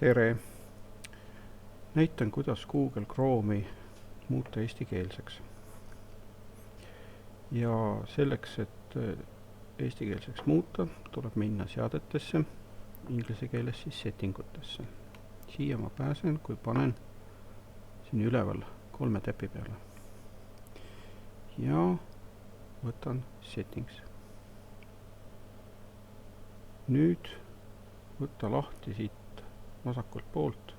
Tere! Näitan, kuidas Google Chrome'i muuta eestikeelseks. Ja selleks, et eestikeelseks muuta, tuleb minna seadetesse, inglise keeles siis settingutesse. Siia ma pääsen, kui panen siin üleval 3 täpi peale. Ja võtan settings. Nüüd võtta lahti siit vasakult poolt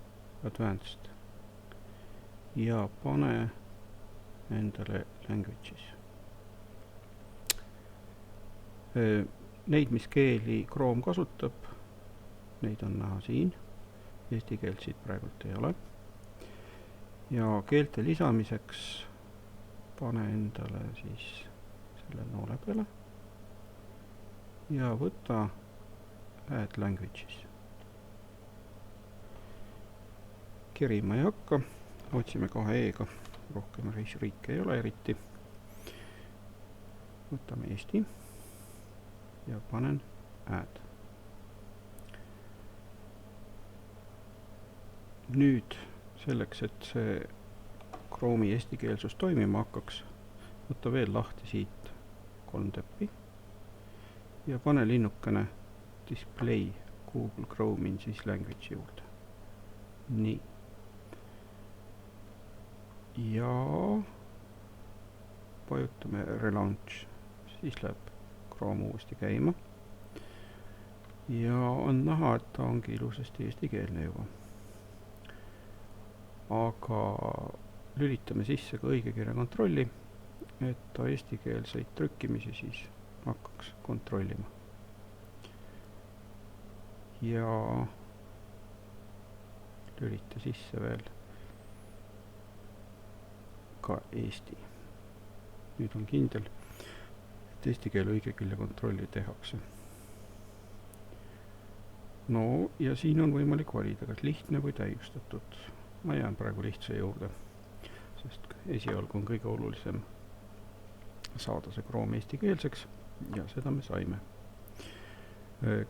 Advanced ja pane endale Languages. Neid, mis keeli Chrome kasutab, neid on näha siin. Eesti keelt siit praegult ei ole. Ja keelte lisamiseks pane endale siis selle noole peale ja võta Add Languages. Kerima ei hakka, otsime 2 E-ga, rohkem riike ei ole eriti. Võtame Eesti ja panen Add. Nüüd selleks, et see Chrome'i eestikeelsus toimima hakkaks, võtta veel lahti siit 3 täppi ja pane linnukene Display Google Chrome in this language juurde. Nii. Ja vajutame Relaunch, siis läheb Chrome uuesti käima. Ja on näha, et ta ongi ilusasti eestikeelne juba. Aga lülitame sisse ka õigekirja kontrolli, et ta eestikeelseid trükkimisi siis hakkaks kontrollima. Ja lülita sisse veel ka Eesti. Nüüd on kindel, et eesti keele õigekirja kontrolli tehakse. No ja siin on võimalik valida, kas lihtne või täiustatud. Ma jään praegu lihtsa juurde, sest esialgu on kõige olulisem saada see Chrome eestikeelseks ja seda me saime.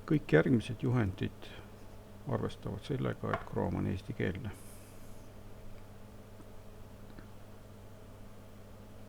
Kõik järgmised juhendid arvestavad sellega, et Chrome on eestikeelne.